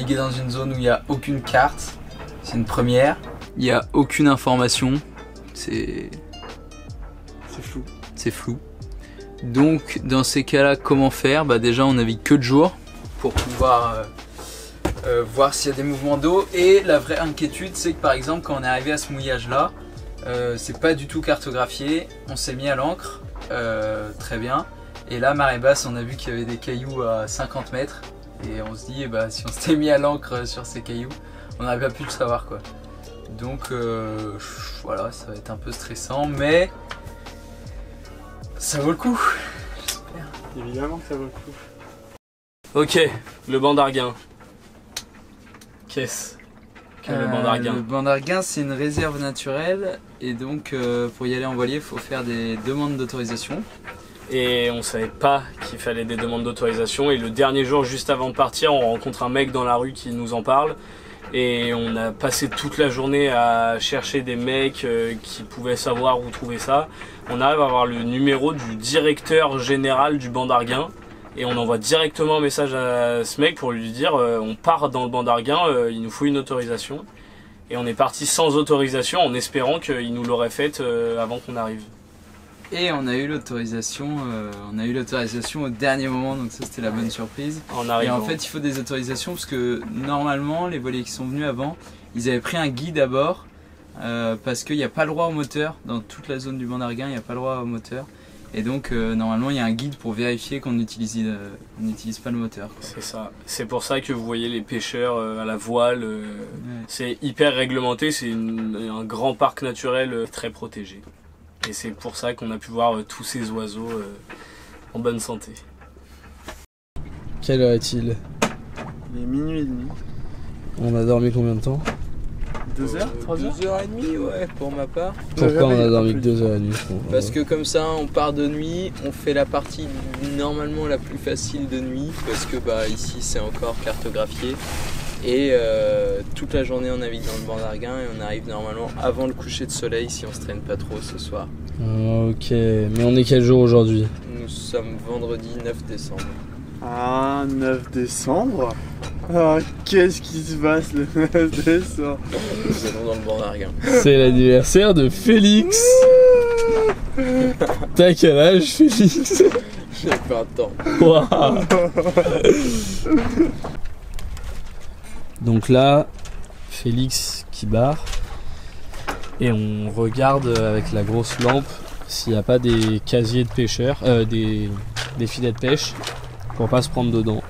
naviguer dans une zone où il n'y a aucune carte. C'est une première. Il n'y a aucune information. C'est flou. C'est flou. Donc dans ces cas-là, comment faire? Bah déjà on navigue que de jour pour pouvoir voir s'il y a des mouvements d'eau. Et la vraie inquiétude, c'est que par exemple quand on est arrivé à ce mouillage-là, c'est pas du tout cartographié. On s'est mis à l'ancre, très bien. Et là, marée basse, on a vu qu'il y avait des cailloux à 50 mètres. Et on se dit, bah, si on s'était mis à l'ancre sur ces cailloux, on n'aurait pas pu le savoir, quoi. Donc voilà, ça va être un peu stressant, mais ça vaut le coup. J'espère. Évidemment que ça vaut le coup. Ok, le banc d'Arguin. Qu'est-ce que le banc d'Arguin? Le banc d'Arguin, c'est une réserve naturelle. Et donc, pour y aller en voilier, il faut faire des demandes d'autorisation. Et on savait pas qu'il fallait des demandes d'autorisation. Et le dernier jour, juste avant de partir, on rencontre un mec dans la rue qui nous en parle. Et on a passé toute la journée à chercher des mecs qui pouvaient savoir où trouver ça. On arrive à avoir le numéro du directeur général du banc d'Arguin. Et on envoie directement un message à ce mec pour lui dire on part dans le banc d'Arguin, il nous faut une autorisation. Et on est parti sans autorisation en espérant qu'il nous l'aurait faite avant qu'on arrive. Et on a eu l'autorisation au dernier moment, donc ça c'était la bonne surprise. Et en fait il faut des autorisations parce que normalement les voiliers qui sont venus avant, ils avaient pris un guide à bord parce qu'il n'y a pas le droit au moteur, dans toute la zone du banc d'Arguin il n'y a pas le droit au moteur. Et donc normalement il y a un guide pour vérifier qu'on n'utilise pas le moteur. C'est ça, c'est pour ça que vous voyez les pêcheurs à la voile, c'est hyper réglementé, c'est un grand parc naturel très protégé. Et c'est pour ça qu'on a pu voir tous ces oiseaux en bonne santé. Quelle heure est-il? Il est minuit et demi. On a dormi combien de temps? 2 heures? 3 heures? 2h30 ouais pour ma part. Pourquoi on a dormi que 2h30? Parce que comme ça on part de nuit, on fait la partie normalement la plus facile de nuit parce que bah ici c'est encore cartographié. Et toute la journée on navigue dans le banc d'Arguin et on arrive normalement avant le coucher de soleil si on se traîne pas trop ce soir. Ok, mais on est quel jour aujourd'hui? Nous sommes vendredi 9 décembre. Ah, 9 décembre? Ah, qu'est-ce qui se passe le 9 décembre? Nous allons dans le banc d'Arguin. C'est l'anniversaire de Félix. T'as quel âge Félix? J'ai 20 ans. Wow. Donc là, Félix qui barre et on regarde avec la grosse lampe s'il n'y a pas des casiers de pêcheurs, des filets de pêche pour pas se prendre dedans.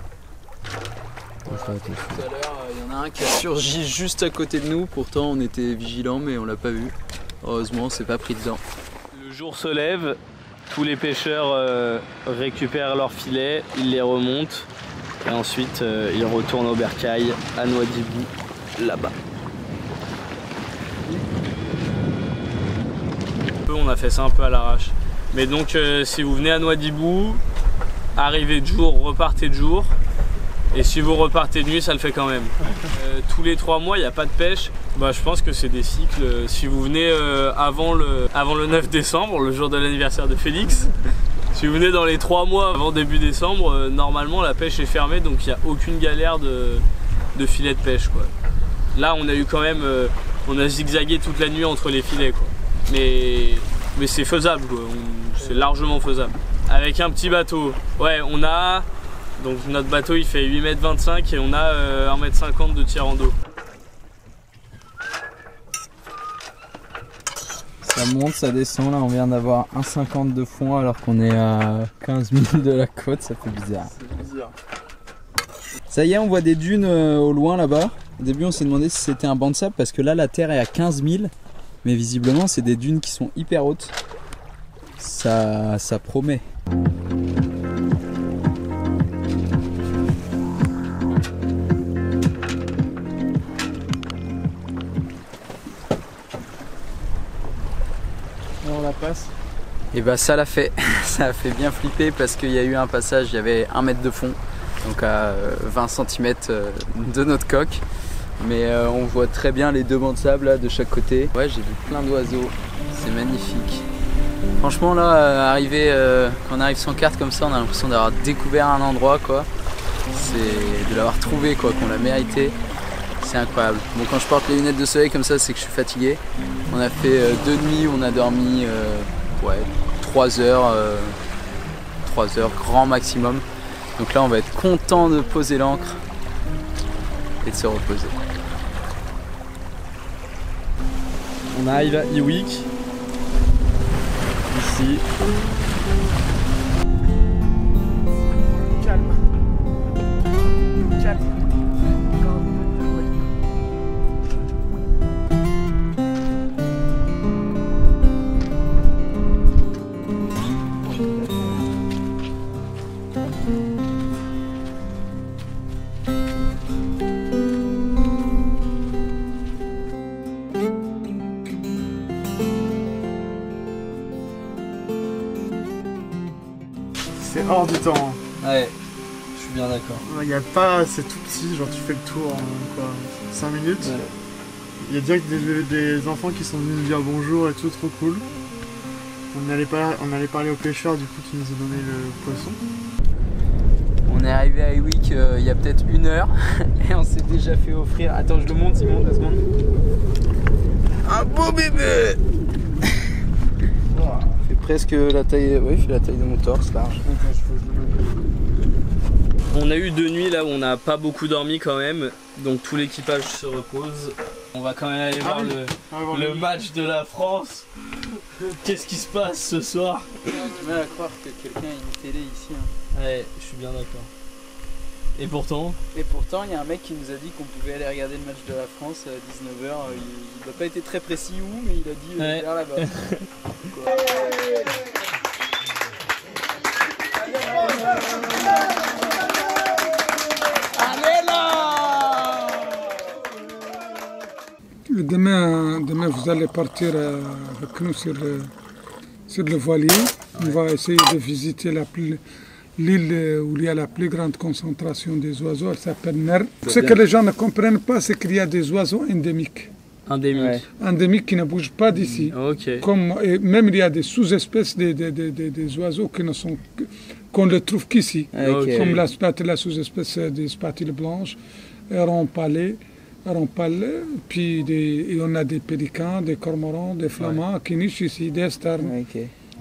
Donc, tout à l'heure, il y en a un qui a surgi juste à côté de nous, pourtant on était vigilants mais on l'a pas vu. Heureusement, on s'est pas pris dedans. Le jour se lève, tous les pêcheurs récupèrent leurs filets, ils les remontent. Et ensuite, ils retournent au bercail à Nouadhibou, là-bas. On a fait ça un peu à l'arrache. Mais donc, si vous venez à Nouadhibou, arrivez de jour, repartez de jour. Et si vous repartez de nuit, ça le fait quand même. Tous les 3 mois, il n'y a pas de pêche. Bah, je pense que c'est des cycles. Si vous venez avant le 9 décembre, le jour de l'anniversaire de Félix, si vous venez dans les 3 mois avant début décembre, normalement la pêche est fermée, donc il n'y a aucune galère de filets de pêche, quoi. Là on a eu quand même, on a zigzagué toute la nuit entre les filets, quoi. Mais c'est faisable, quoi. C'est largement faisable. Avec un petit bateau, ouais, on a, donc notre bateau il fait 8,25 m et on a 1,50 m de tirant d'eau. Ça monte, ça descend, là on vient d'avoir 1,50 de fond alors qu'on est à 15 000 de la côte, ça fait bizarre. C'est bizarre. Ça y est, on voit des dunes au loin là-bas. Au début on s'est demandé si c'était un banc de sable parce que là la terre est à 15 000, mais visiblement c'est des dunes qui sont hyper hautes. Ça promet. On la passe. Et bah ça l'a fait, ça a fait bien flipper parce qu'il y a eu un passage, il y avait 1 mètre de fond, donc à 20 cm de notre coque. Mais on voit très bien les 2 bancs de sable là, de chaque côté. Ouais, j'ai vu plein d'oiseaux, c'est magnifique. Franchement là, quand on arrive sans carte comme ça, on a l'impression d'avoir découvert un endroit, quoi. c'est de l'avoir trouvé quoi, qu'on l'a mérité. C'est incroyable. Bon, quand je porte les lunettes de soleil comme ça, c'est que je suis fatigué. On a fait 2 nuits, on a dormi 3 heures, 3 heures grand maximum. Donc là, on va être content de poser l'ancre et de se reposer. On arrive à Iwik, ici. Calme. Calme. C'est hors du temps. Ouais, je suis bien d'accord. Il n'y a pas, c'est tout petit, genre tu fais le tour en quoi, 5 minutes. Ouais. Il y a direct des enfants qui sont venus nous dire bonjour et tout, trop cool. On allait parler aux pêcheurs, du coup qui nous a donné le poisson. On est arrivé à Iwik il y a peut-être 1 heure et on s'est déjà fait offrir. Attends, je le monte, Simon, 2 secondes. Un beau bébé. Il fait presque la taille, oui, il fait la taille de mon torse, large. On a eu 2 nuits là où on n'a pas beaucoup dormi quand même, donc tout l'équipage se repose. On va quand même aller voir le match de la France. Qu'est-ce qui se passe ce soir? J'ai du mal à croire que quelqu'un ait une télé ici. Hein. Ouais, je suis bien d'accord. Et pourtant, Il y a un mec qui nous a dit qu'on pouvait aller regarder le match de la France à 19h. Il n'a pas été très précis où, mais il a dit Ouais. vers là-bas. Demain, vous allez partir avec nous sur le voilier. On va essayer de visiter l'île où il y a la plus grande concentration des oiseaux. Elle s'appelle Ner. Ce que les gens ne comprennent pas, c'est qu'il y a des oiseaux endémiques. Endémiques qui ne bougent pas d'ici. ok. Et même il y a des sous-espèces des oiseaux qu'on ne trouve qu'ici. Ok. Comme la sous-espèce des spatules blanches, héron palais, puis et on a des pélicans, des cormorans, des flamands qui nichent ici, des sternes.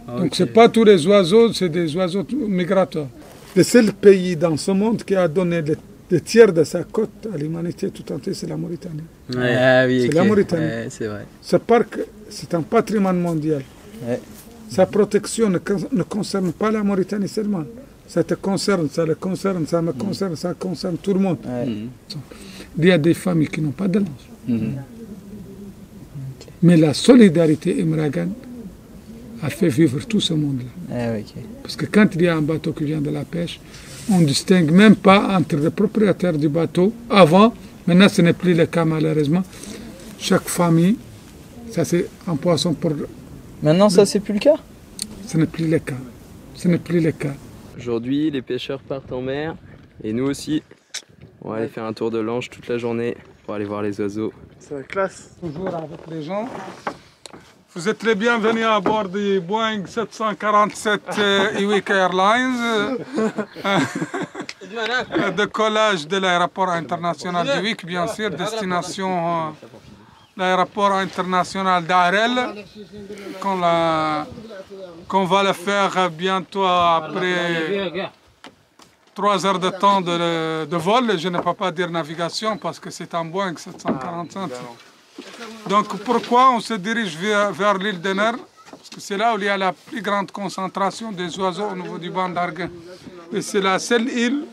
Donc c'est pas tous les oiseaux, c'est des oiseaux migratoires. Le seul pays dans ce monde qui a donné le tiers de sa côte à l'humanité tout entière, c'est la Mauritanie. Ah oui, C'est la Mauritanie. Ouais, c'est vrai. Ce parc, c'est un patrimoine mondial. Ouais. Sa protection ne concerne pas la Mauritanie seulement. Ça te concerne, ça le concerne, ça me concerne, ça concerne tout le monde. Ouais. Il y a des familles qui n'ont pas de linge. Mais la solidarité Imragan a fait vivre tout ce monde-là. Ah, ok. Parce que quand il y a un bateau qui vient de la pêche, on ne distingue même pas entre le propriétaire du bateau. Avant, maintenant ce n'est plus le cas malheureusement. Chaque famille, ça c'est un poisson pour... Maintenant, ça, c'est plus le cas? Ce n'est plus le cas. Ce n'est plus le cas. Aujourd'hui, les pêcheurs partent en mer et nous aussi. On va aller faire un tour de l'Anche toute la journée pour aller voir les oiseaux. C'est la classe. Toujours avec les gens. Vous êtes les bienvenus à bord du Boeing 747 Iwik Airlines. Décollage de l'aéroport international d'Iwik, bien sûr, destination l'aéroport international d'Arel, qu'on va le faire bientôt après 3 heures de temps de vol. Je ne peux pas dire navigation parce que c'est un Boeing 747. Donc pourquoi on se dirige vers l'île de Ner? Parce que c'est là où il y a la plus grande concentration des oiseaux au niveau du banc d'Arguin. Et c'est la seule île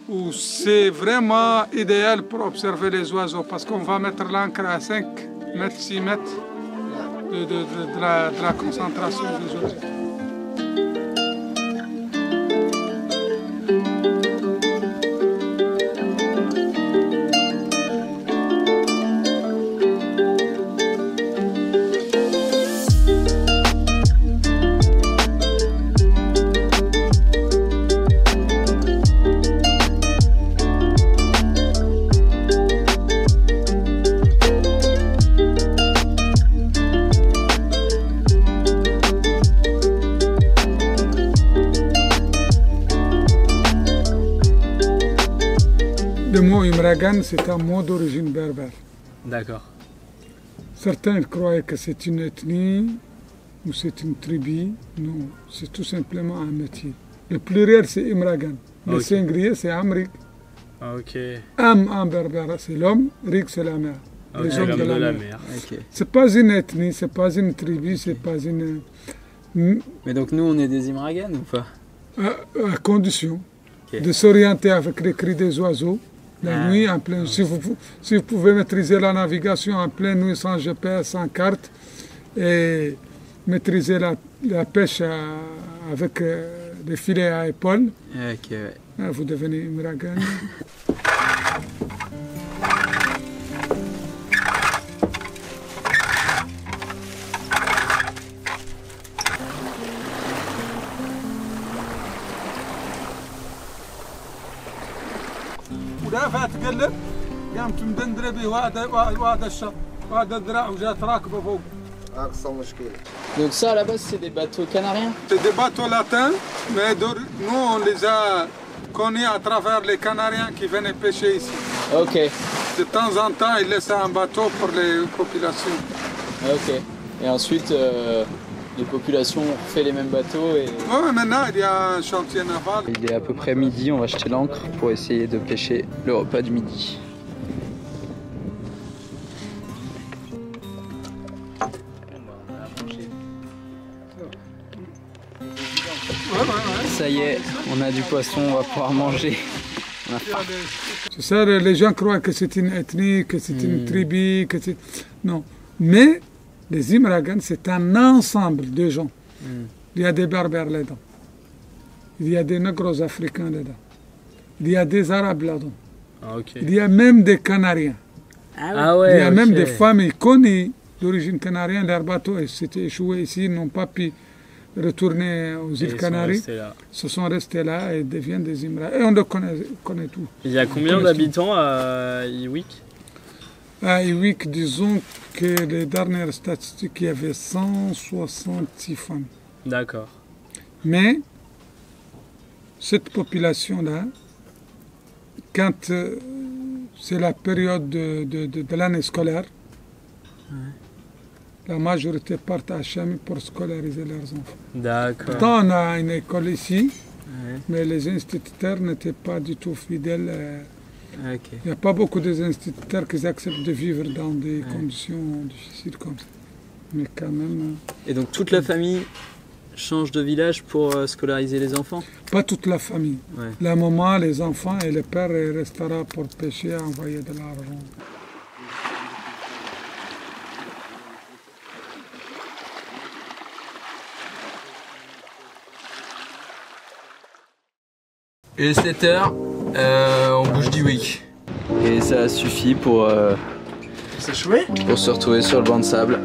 où c'est vraiment idéal pour observer les oiseaux parce qu'on va mettre l'ancre à 5 mètres, 6 mètres de la concentration des oiseaux. Imragan, c'est un mot d'origine berbère. D'accord. Certains croyaient que c'est une ethnie ou c'est une tribu. Non, c'est tout simplement un métier. Le pluriel, c'est Imragan. Le singulier, c'est Amrik. Ok. Am en berbère, c'est l'homme. Rik, c'est la mer. Okay, Les hommes de la mer. Ok. C'est pas une ethnie, c'est pas une tribu, c'est pas une... Mais donc nous, on est des Imragan ou pas? À condition Ok. de s'orienter avec les cris des oiseaux. La nuit, en pleine, si vous pouvez maîtriser la navigation en pleine nuit sans GPS, sans carte, et maîtriser la pêche avec des filets à épaules, Ok, ouais. vous devenez Imragan. ودافع تقلب قامت مدندره به وهذا الشط وهذا الذراع وجات راكبه فوق. Donc ça, à la base, c'est des bateaux canariens? C'est des bateaux latins, mais nous on les a connus à travers les Canariens qui venaient pêcher ici. Ok. De temps en temps, ils laissaient un bateau pour les populations. Ok. Et ensuite, les populations ont fait les mêmes bateaux et... Ouais, maintenant il y a un chantier naval. Il est à peu près midi, on va jeter l'ancre pour essayer de pêcher le repas du midi. Ça y est, on a du poisson, on va pouvoir manger. C'est ça, les gens croient que c'est une ethnie, que c'est une tribu, que c'est... Non. Mais les Imragan, c'est un ensemble de gens. Il y a des Berbères là-dedans. Il y a des Négros africains là-dedans. Il y a des Arabes là-dedans. Ah, ok. Il y a même des Canariens. Ah ouais, Il y a même ok. des familles connues d'origine canarienne. Leurs bateaux s'étaient échoués ici, ils n'ont pas pu retourner aux Et îles ils Canaries. Se sont restés là et deviennent des Imragan. Et on le connaît tout. Il y a combien d'habitants à Iwik? À Iwik, disons que les dernières statistiques, il y avait 166 femmes. D'accord. Mais cette population-là, quand c'est la période de l'année scolaire, la majorité partent à Chami pour scolariser leurs enfants. D'accord. Pourtant, on a une école ici, mais les instituteurs n'étaient pas du tout fidèles. Ok. Il n'y a pas beaucoup d'instituteurs qui acceptent de vivre dans des conditions difficiles comme ça. Mais quand même... Et donc toute la famille change de village pour scolariser les enfants? Pas toute la famille. Ouais. La maman, les enfants et le père restera pour pêcher, envoyer de l'argent. Et 7h, on bouge d'Iwik. Et ça suffit pour se retrouver sur le banc de sable.